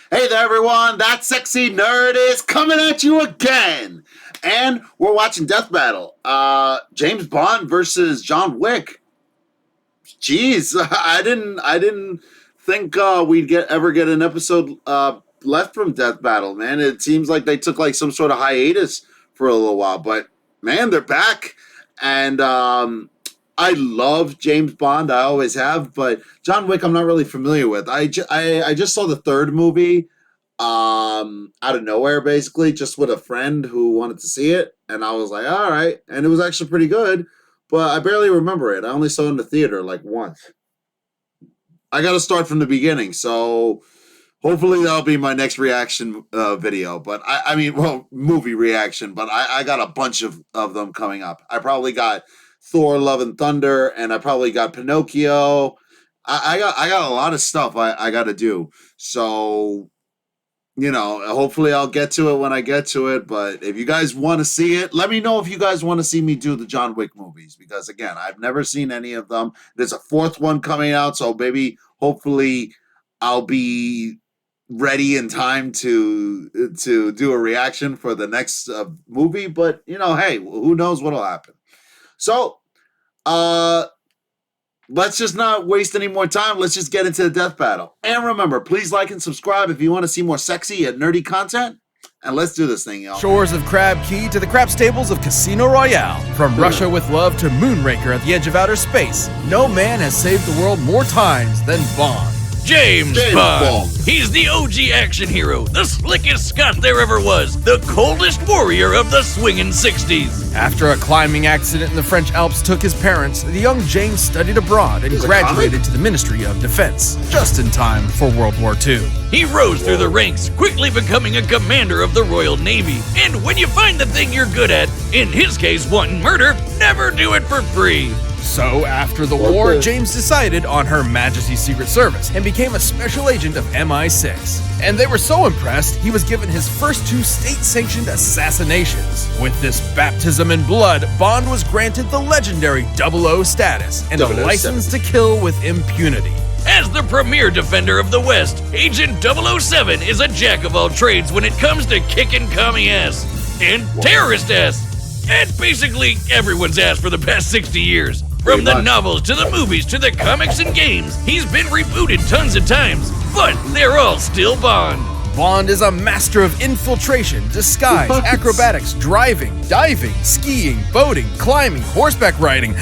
Hey there, everyone. That sexy nerd is coming at you again. And we're watching Death Battle. James Bond versus John Wick. Jeez, I didn't think we'd ever get an episode left from Death Battle, man. It seems like they took like some sort of hiatus for a little while, but man, they're back. And I love James Bond. I always have, but John Wick, I'm not really familiar with. I just saw the third movie out of nowhere, basically, just with a friend who wanted to see it, and I was like, all right, and it was actually pretty good, but I barely remember it. I only saw it in the theater like once. I got to start from the beginning, so hopefully that'll be my next reaction video. But I mean, well, movie reaction. But I got a bunch of them coming up. I probably got Thor: Love and Thunder, and I probably got Pinocchio. I got a lot of stuff I got to do. So hopefully I'll get to it when I get to it. But if you guys want to see it, let me know if you guys want to see me do the John Wick movies. Because, again, I've never seen any of them. There's a fourth one coming out, so maybe, hopefully, I'll be ready in time to do a reaction for the next movie. But, hey, who knows what'll happen. So, let's just not waste any more time. Let's just get into the death battle. And remember, please like and subscribe if you want to see more sexy and nerdy content. And let's do this thing, y'all. Shores of Crab Key to the crap stables of Casino Royale. From Russia with Love to Moonraker at the edge of outer space, no man has saved the world more times than Bond. James Bond. He's the OG action hero, the slickest Scot there ever was, the coldest warrior of the swingin' 60s. After a climbing accident in the French Alps took his parents, the young James studied abroad and graduated to the Ministry of Defense, just in time for World War II. He rose through the ranks, quickly becoming a commander of the Royal Navy. And when you find the thing you're good at, in his case wanting murder, never do it for free. So, after the war, James decided on Her Majesty's Secret Service and became a special agent of MI6. And they were so impressed, he was given his first 2 state-sanctioned assassinations. With this baptism in blood, Bond was granted the legendary 00 status and a license to kill with impunity. As the premier defender of the West, Agent 007 is a jack of all trades when it comes to kicking commie ass and terrorist ass. And basically everyone's ass for the past 60 years. From the novels to the movies to the comics and games, he's been rebooted tons of times, but they're all still Bond. Bond is a master of infiltration, disguise, acrobatics, driving, diving, skiing, boating, climbing, horseback riding,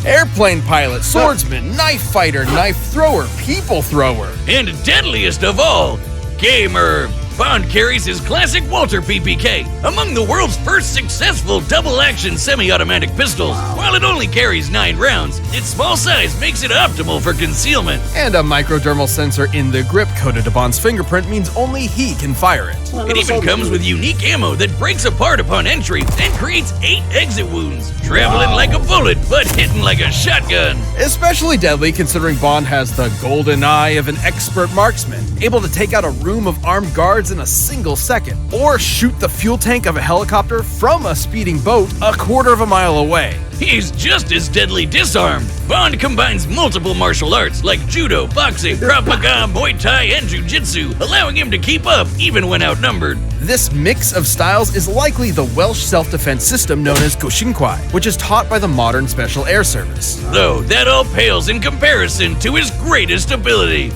airplane pilot, swordsman, knife fighter, knife thrower, people thrower. And deadliest of all, gamer. Bond carries his classic Walter PPK, among the world's first successful double-action semi-automatic pistols. While it only carries 9 rounds, its small size makes it optimal for concealment. And a microdermal sensor in the grip coded to Bond's fingerprint means only he can fire it. It even comes with unique ammo that breaks apart upon entry and creates 8 exit wounds, traveling like a bullet but hitting like a shotgun. Especially deadly considering Bond has the golden eye of an expert marksman, able to take out a room of armed guards in a single second, or shoot the fuel tank of a helicopter from a speeding boat a quarter of a mile away. He's just as deadly disarmed. Bond combines multiple martial arts like judo, boxing, Krav Maga, Muay Thai, and Jiu-Jitsu, allowing him to keep up even when outnumbered. This mix of styles is likely the Welsh self-defense system known as Gushinkwai, which is taught by the modern Special Air Service. Though that all pales in comparison to his greatest ability.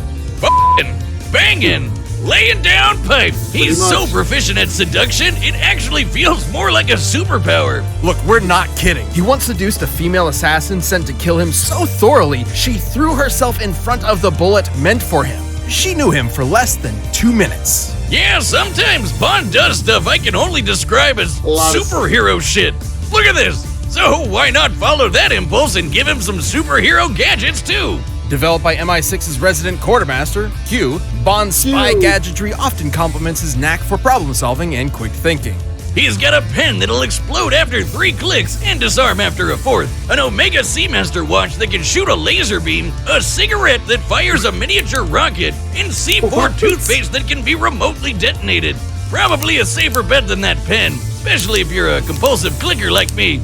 Banging! Laying down pipe. He's so proficient at seduction, it actually feels more like a superpower. Look, we're not kidding. He once seduced a female assassin sent to kill him so thoroughly, she threw herself in front of the bullet meant for him. She knew him for less than 2 minutes. Yeah, sometimes Bond does stuff I can only describe as superhero shit. Look at this. So why not follow that impulse and give him some superhero gadgets too? Developed by MI6's resident quartermaster, Q, Bond's spy gadgetry often complements his knack for problem solving and quick thinking. He's got a pen that'll explode after 3 clicks and disarm after a 4th, an Omega Seamaster watch that can shoot a laser beam, a cigarette that fires a miniature rocket, and C4 toothpaste that can be remotely detonated. Probably a safer bet than that pen, especially if you're a compulsive clicker like me.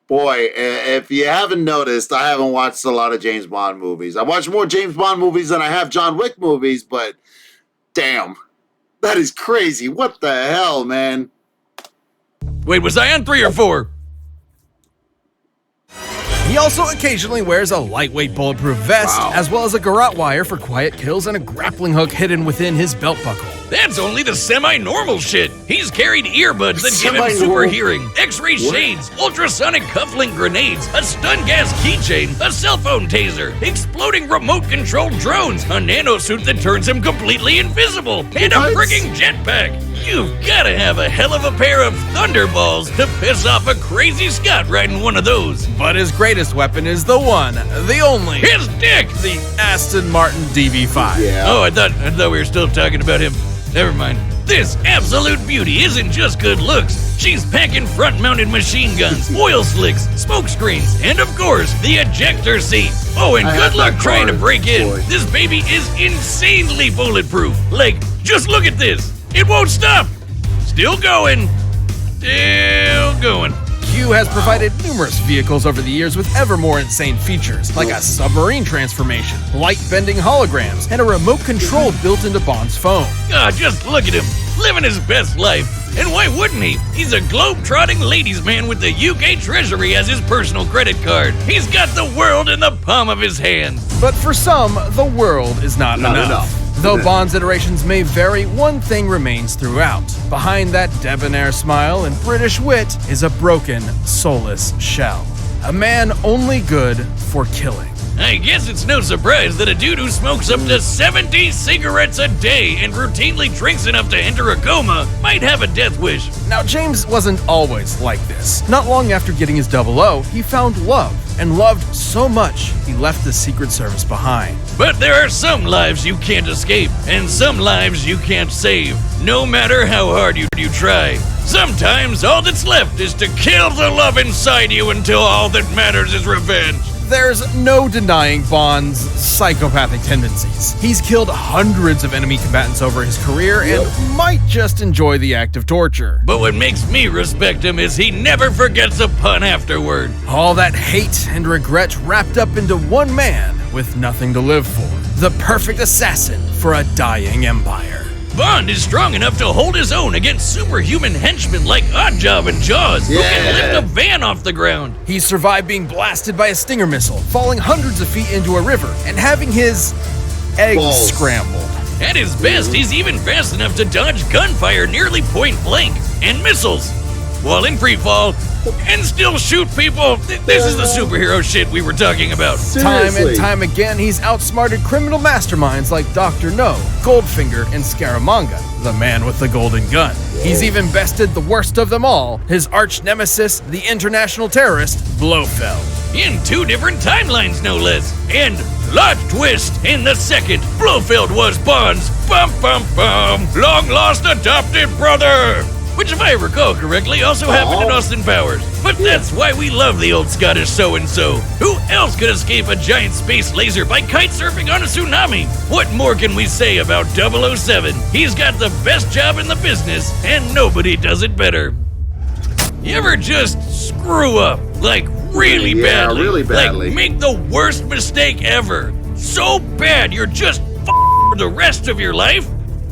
Boy, if you haven't noticed, I haven't watched a lot of James Bond movies. I watch more James Bond movies than I have John Wick movies, but Damn. That is crazy. What the hell, man? Wait, was I on 3 or 4? He also occasionally wears a lightweight bulletproof vest, Wow. as well as a garrote wire for quiet kills and a grappling hook hidden within his belt buckle. That's only the semi-normal shit. He's carried earbuds that give him super Semi-normal. hearing, X-ray shades, ultrasonic cufflink grenades, a stun gas keychain, a cell phone taser, exploding remote-controlled drones, a nanosuit that turns him completely invisible, and a What? frigging jetpack. You've gotta have a hell of a pair of thunderballs to piss off a crazy Scot riding one of those. But his greatest weapon is the one, the only, His dick! the Aston Martin DB5. Yeah. Oh, I thought we were still talking about him. Never mind. This absolute beauty isn't just good looks. She's packing front-mounted machine guns, oil slicks, smoke screens, and of course, the ejector seat. Oh, and I good have luck that trying to car, break in. boy. This baby is insanely bulletproof. Like, just look at this. It won't stop. Still going. Still going. Q has provided numerous vehicles over the years with ever more insane features, like a submarine transformation, light-bending holograms, and a remote control built into Bond's phone. Ah, just look at him, living his best life. And why wouldn't he? He's a globe-trotting ladies' man with the UK Treasury as his personal credit card. He's got the world in the palm of his hand. But for some, the world is not enough. Though Bond's iterations may vary, one thing remains throughout. Behind that debonair smile and British wit is a broken, soulless shell. A man only good for killing. I guess it's no surprise that a dude who smokes up to 70 cigarettes a day and routinely drinks enough to enter a coma might have a death wish. Now, James wasn't always like this. Not long after getting his 00, he found love, and loved so much he left the Secret Service behind. But there are some lives you can't escape, and some lives you can't save, no matter how hard you try. Sometimes all that's left is to kill the love inside you until all that matters is revenge. There's no denying Bond's psychopathic tendencies. He's killed hundreds of enemy combatants over his career and might just enjoy the act of torture. But what makes me respect him is he never forgets a pun afterward. All that hate and regret wrapped up into one man with nothing to live for. The perfect assassin for a dying empire. Bond is strong enough to hold his own against superhuman henchmen like Oddjob and Jaws, who can lift a van off the ground. He survived being blasted by a Stinger missile, falling hundreds of feet into a river, and having his eggs Balls. scrambled. At his best, he's even fast enough to dodge gunfire nearly point blank and missiles while in free fall and still shoot people. This is the superhero shit we were talking about. Time Seriously. and time again, he's outsmarted criminal masterminds like Dr. No, Goldfinger, and Scaramanga, the man with the golden gun. He's even bested the worst of them all, his arch nemesis, the international terrorist, Blofeld. In 2 different timelines, no less. And plot twist, in the second, Blofeld was Bond's long lost adopted brother. Which, if I recall correctly, also happened in Austin Powers. But that's why we love the old Scottish so-and-so. Who else could escape a giant space laser by kite surfing on a tsunami? What more can we say about 007? He's got the best job in the business, and nobody does it better. You ever just screw up, like really Yeah, badly? really badly. Like make the worst mistake ever. So bad you're just for the rest of your life?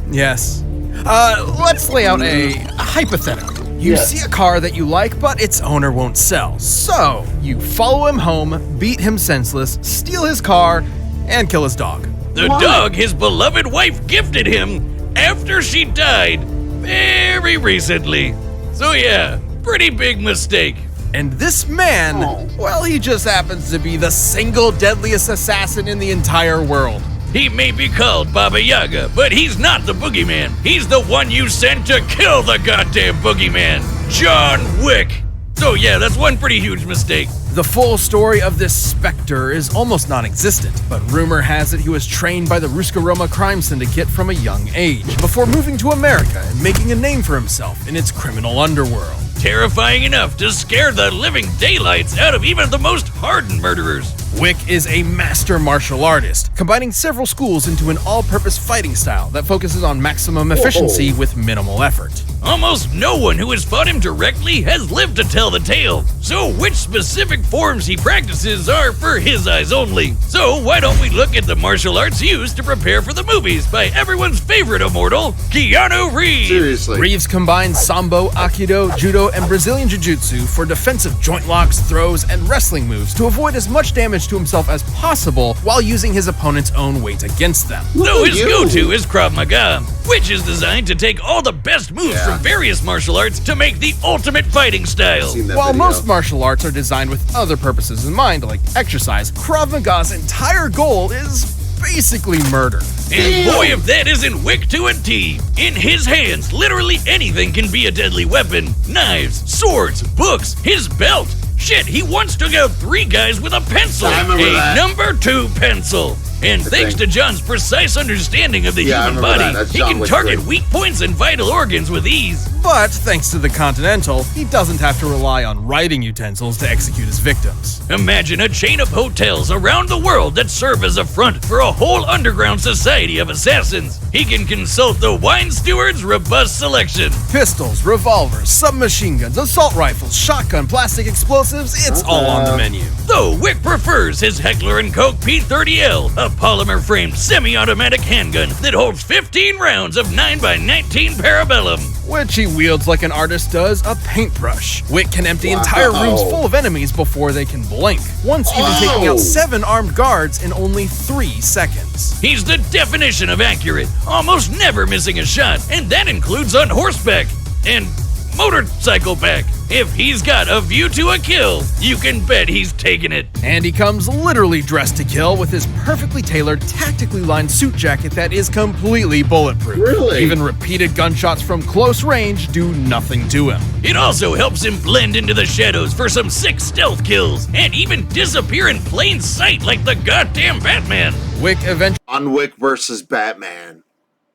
Yes. Let's lay out a hypothetical. You see a car that you like, but its owner won't sell. So, you follow him home, beat him senseless, steal his car, and kill his dog. The dog his beloved wife gifted him after she died very recently. So yeah, pretty big mistake. And this man, well, he just happens to be the single deadliest assassin in the entire world. He may be called Baba Yaga, but he's not the boogeyman. He's the one you sent to kill the goddamn boogeyman, John Wick. So yeah, that's one pretty huge mistake. The full story of this specter is almost non-existent, but rumor has it he was trained by the Ruska Roma crime syndicate from a young age, before moving to America and making a name for himself in its criminal underworld. Terrifying enough to scare the living daylights out of even the most hardened murderers. Wick is a master martial artist, combining several schools into an all-purpose fighting style that focuses on maximum efficiency with minimal effort. Almost no one who has fought him directly has lived to tell the tale, so which specific forms he practices are for his eyes only. So why don't we look at the martial arts used to prepare for the movies by everyone's favorite immortal, Keanu Reeves. Seriously. Reeves combines Sambo, Aikido, Judo, and Brazilian Jiu-Jitsu for defensive joint locks, throws, and wrestling moves to avoid as much damage to himself as possible while using his opponent's own weight against them. Though his go-to is Krav Maga, which is designed to take all the best moves from various martial arts to make the ultimate fighting style. While most martial arts are designed with other purposes in mind, like exercise, Krav Maga's entire goal is basically murder. And boy, if that isn't Wick to a T. In his hands, literally anything can be a deadly weapon. Knives, swords, books, his belt. Shit, he once took out 3 guys with a pencil. I remember that. Number 2 pencil. And thanks to John's precise understanding of the human body, he can target weak points and vital organs with ease. But thanks to the Continental, he doesn't have to rely on writing utensils to execute his victims. Imagine a chain of hotels around the world that serve as a front for a whole underground society of assassins. He can consult the wine steward's robust selection. Pistols, revolvers, submachine guns, assault rifles, shotgun, plastic explosives, it's all on the menu. Though Wick prefers his Heckler & Koch P30L, a polymer-framed semi-automatic handgun that holds 15 rounds of 9x19 Parabellum. Which he wields like an artist does a paintbrush. Wick can empty entire rooms full of enemies before they can blink, once even taking out 7 armed guards in only 3 seconds. He's the definition of accurate, almost never missing a shot, and that includes on horseback and motorcycle back. If he's got a view to a kill, you can bet he's taking it. And he comes literally dressed to kill with his perfectly tailored, tactically lined suit jacket that is completely bulletproof. Really? Even repeated gunshots from close range do nothing to him. It also helps him blend into the shadows for some sick stealth kills, and even disappear in plain sight like the goddamn Batman. Wick eventually On Wick versus Batman.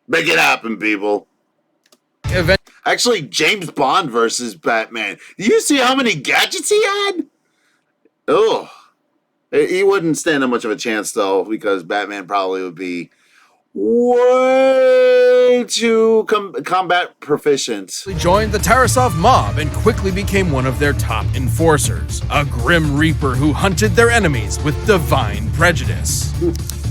Make it happen, people. Actually, James Bond versus Batman. Do you see how many gadgets he had? Oh, he wouldn't stand much of a chance, though, because Batman probably would be way too combat proficient. joined the Tarasov mob and quickly became one of their top enforcers, a grim reaper who hunted their enemies with divine prejudice.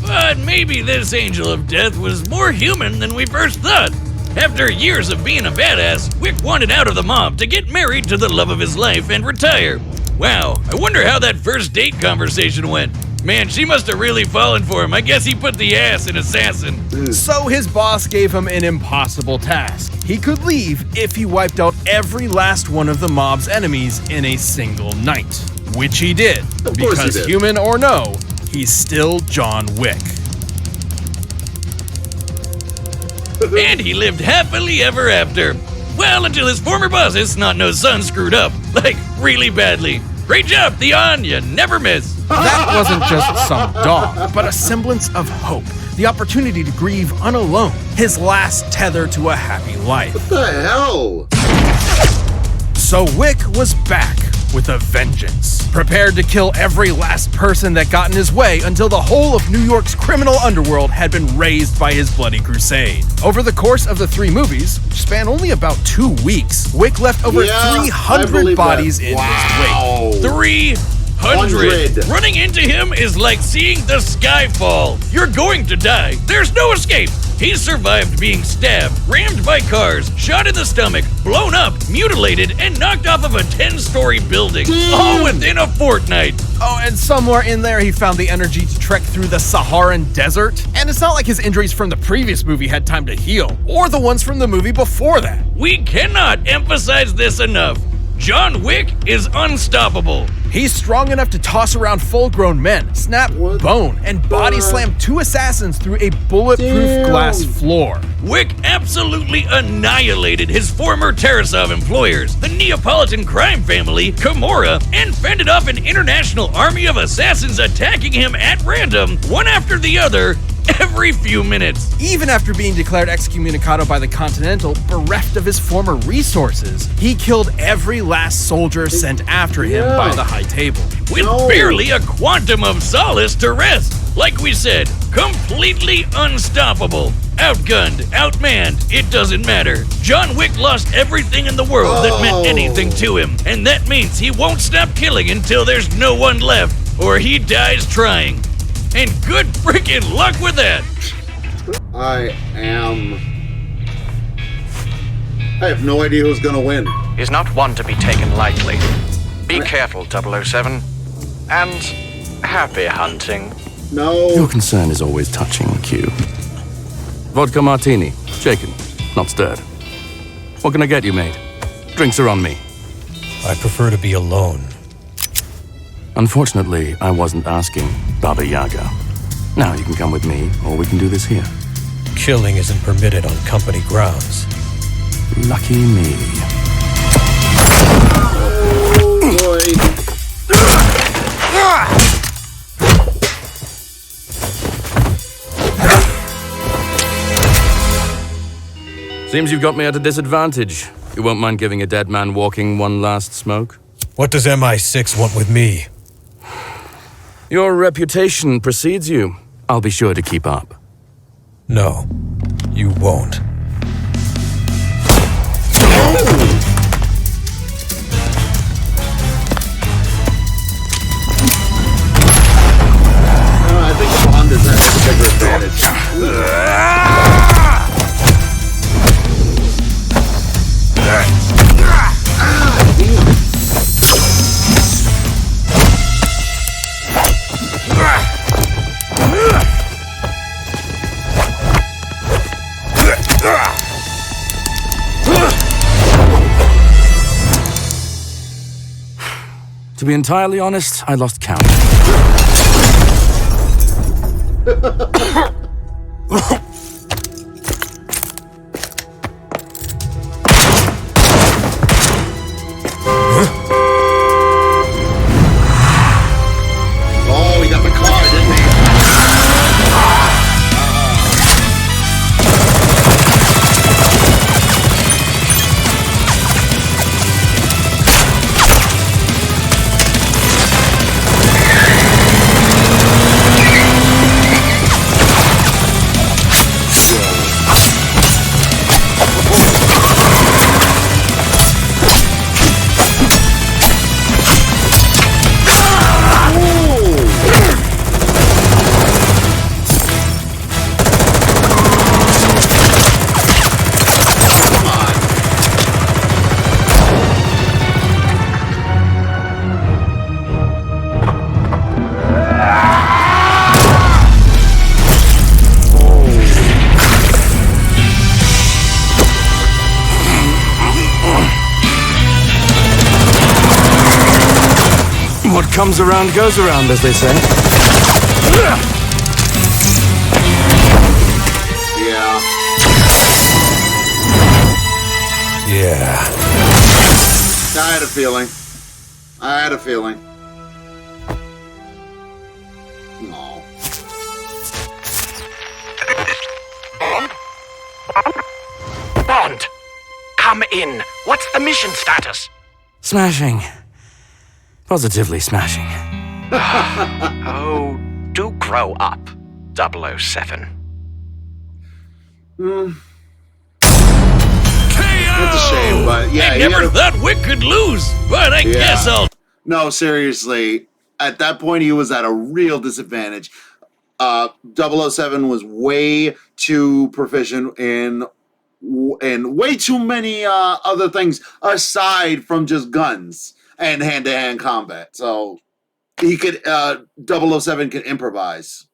But maybe this Angel of Death was more human than we first thought. After years of being a badass, Wick wanted out of the mob to get married to the love of his life and retire. Wow, I wonder how that first date conversation went. Man, she must have really fallen for him. I guess he put the ass in assassin. So his boss gave him an impossible task. He could leave if he wiped out every last one of the mob's enemies in a single night. Which he did, Of course he because did. human or no, he's still John Wick. And he lived happily ever after. Well, until his former boss's snot-nosed son screwed up. Like, really badly. Great job, Theon, you never miss. That wasn't just some dog, but a semblance of hope. The opportunity to grieve unalone, his last tether to a happy life. What the hell? So Wick was back with a vengeance, prepared to kill every last person that got in his way until the whole of New York's criminal underworld had been razed by his bloody crusade. Over the course of the 3 movies, which span only about 2 weeks, Wick left over I 300 believe bodies that. in Wow. his wake. 300. Running into him is like seeing the sky fall. You're going to die. There's no escape. He's survived being stabbed, rammed by cars, shot in the stomach, blown up, mutilated, and knocked off of a 10-story building. All within a fortnight. Oh, and somewhere in there he found the energy to trek through the Saharan desert. And it's not like his injuries from the previous movie had time to heal, or the ones from the movie before that. We cannot emphasize this enough. John Wick is unstoppable. He's strong enough to toss around full-grown men, snap bone, and body slam 2 assassins through a bulletproof glass floor. Wick absolutely annihilated his former Tarasov employers, the Neapolitan crime family, Camorra, and fended off an international army of assassins attacking him at random, one after the other, every few minutes. Even after being declared excommunicado by the Continental, bereft of his former resources, he killed every last soldier sent after him by the High Table. With barely a quantum of solace to rest. Like we said, completely unstoppable. Outgunned, outmanned, it doesn't matter. John Wick lost everything in the world that meant anything to him, and that means he won't stop killing until there's no one left, or he dies trying. And good freaking luck with that! I have no idea who's gonna win. Is not one to be taken lightly. Be careful, 007. And happy hunting. No. Your concern is always touching, Q. Vodka martini, shaken, not stirred. What can I get you, mate? Drinks are on me. I prefer to be alone. Unfortunately, I wasn't asking, Baba Yaga. Now you can come with me, or we can do this here. Killing isn't permitted on company grounds. Lucky me. Oh boy. Seems you've got me at a disadvantage. You won't mind giving a dead man walking one last smoke? What does MI6 want with me? Your reputation precedes you. I'll be sure to keep up. No, you won't. I think Bond is at a bigger advantage. To be entirely honest, I lost count. Oh, he got the car, didn't he? What comes around goes around, as they say. Yeah. Yeah. I had a feeling. No. Bond! Come in. What's the mission status? Smashing. Positively smashing. Oh, do grow up, 007. It's a shame, but yeah. I he never had a- thought Wick could lose, but I guess I'll... No, seriously. At that point, he was at a real disadvantage. 007 was way too proficient in way too many other things aside from just guns and hand-to-hand combat. So he could 007 could improvise.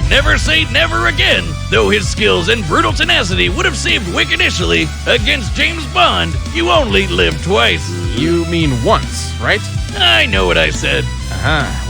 Never say never again. Though his skills and brutal tenacity would have saved Wick initially, against James Bond, you only live twice. You mean once, right? I know what I said.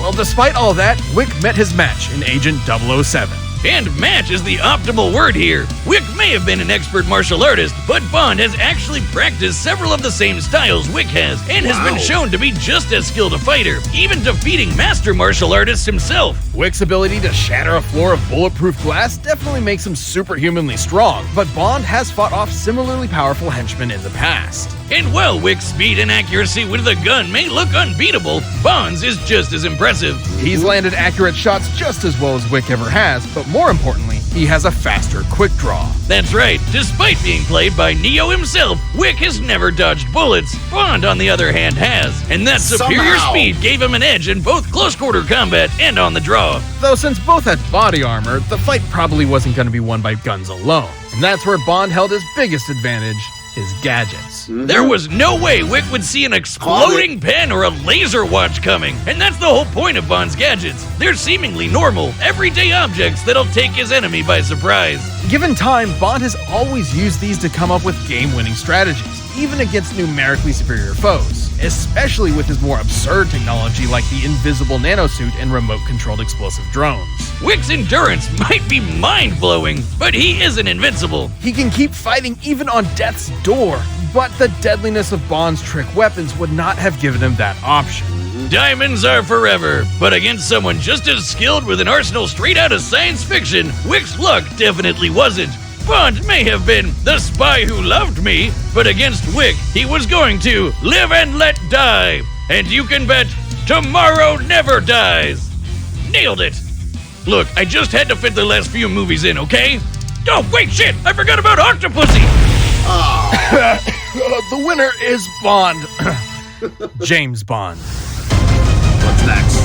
Well, despite all that, Wick met his match in Agent 007. And match is the optimal word here. Wick may have been an expert martial artist, but Bond has actually practiced several of the same styles Wick has, and has been shown to be just as skilled a fighter, even defeating master martial artist himself. Wick's ability to shatter a floor of bulletproof glass definitely makes him superhumanly strong, but Bond has fought off similarly powerful henchmen in the past. And while Wick's speed and accuracy with a gun may look unbeatable, Bond's is just as impressive. He's landed accurate shots just as well as Wick ever has, but more importantly, he has a faster quick draw. That's right, despite being played by Neo himself, Wick has never dodged bullets. Bond, on the other hand, has. And that superior Somehow. speed gave him an edge in both close-quarter combat and on the draw. Though since both had body armor, the fight probably wasn't going to be won by guns alone. And that's where Bond held his biggest advantage, his gadgets. There was no way Wick would see an exploding pen or a laser watch coming, and that's the whole point of Bond's gadgets. They're seemingly normal, everyday objects that'll take his enemy by surprise. Given time, Bond has always used these to come up with game-winning strategies, even against numerically superior foes, especially with his more absurd technology like the invisible nanosuit and remote-controlled explosive drones. Wick's endurance might be mind-blowing, but he isn't invincible. He can keep fighting even on death's door, but the deadliness of Bond's trick weapons would not have given him that option. Diamonds are forever, but against someone just as skilled with an arsenal straight out of science fiction, Wick's luck definitely wasn't. Bond may have been the spy who loved me, but against Wick, he was going to live and let die. And you can bet tomorrow never dies. Nailed it. Look, I just had to fit the last few movies in, okay? Oh, wait, shit! I forgot about Octopussy! The winner is Bond. James Bond. What's next?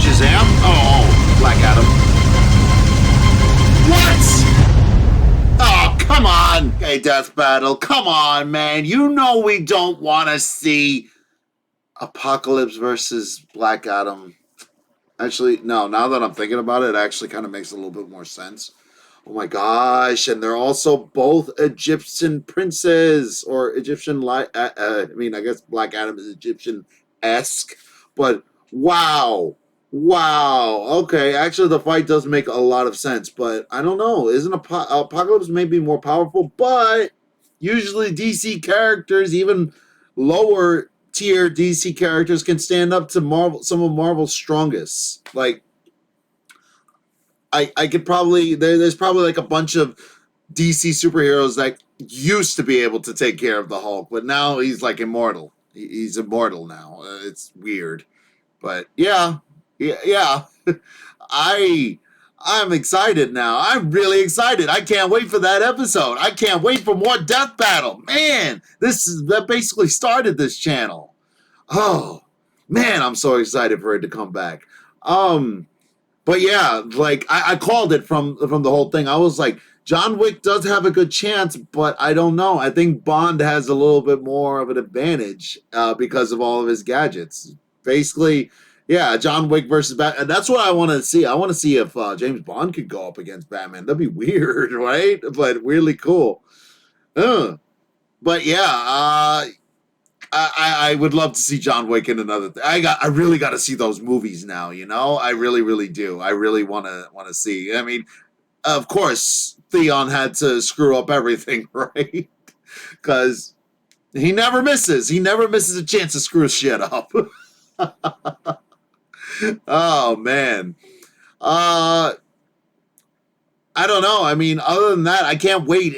Shazam? Oh, Black Adam. What? Oh, come on. Hey, Death Battle. Come on, man. You know we don't want to see Apocalypse versus Black Adam. Actually, no, now that I'm thinking about it, it actually kind of makes a little bit more sense. Oh my gosh, and they're also both Egyptian princes, or Egyptian, I guess Black Adam is Egyptian-esque, but wow. Okay, actually the fight does make a lot of sense, but I don't know, isn't Apocalypse maybe more powerful, but usually DC characters, even lower tier DC characters, can stand up to some of Marvel's strongest. Like, I could probably, there's probably like a bunch of DC superheroes that used to be able to take care of the Hulk, but now he's like immortal. He's immortal now. It's weird, but yeah. I'm excited now. I'm really excited. I can't wait for that episode. I can't wait for more Death Battle. Man, that basically started this channel. Oh man, I'm so excited for it to come back. But yeah, like I called it from the whole thing. I was like, John Wick does have a good chance, but I don't know. I think Bond has a little bit more of an advantage because of all of his gadgets. Basically, yeah, John Wick versus Batman. That's what I want to see. I want to see if James Bond could go up against Batman. That'd be weird, right? But really cool. But yeah, I would love to see John Wick in another thing. I really got to see those movies now, you know? I really do. I really want to see. I mean, of course, Theon had to screw up everything, right? Because he never misses. He never misses a chance to screw shit up. Oh, man. I don't know. I mean, other than that, I can't wait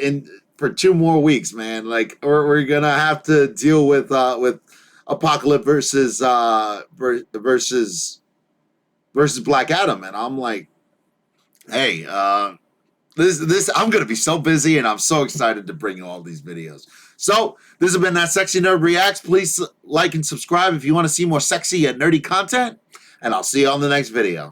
for 2 more weeks, man. Like, we're gonna have to deal with Apocalypse versus Black Adam, and I'm like, hey, this I'm gonna be so busy, and I'm so excited to bring you all these videos. So this has been That Sexy Nerd Reacts. Please like and subscribe if you want to see more sexy and nerdy content, and I'll see you on the next video.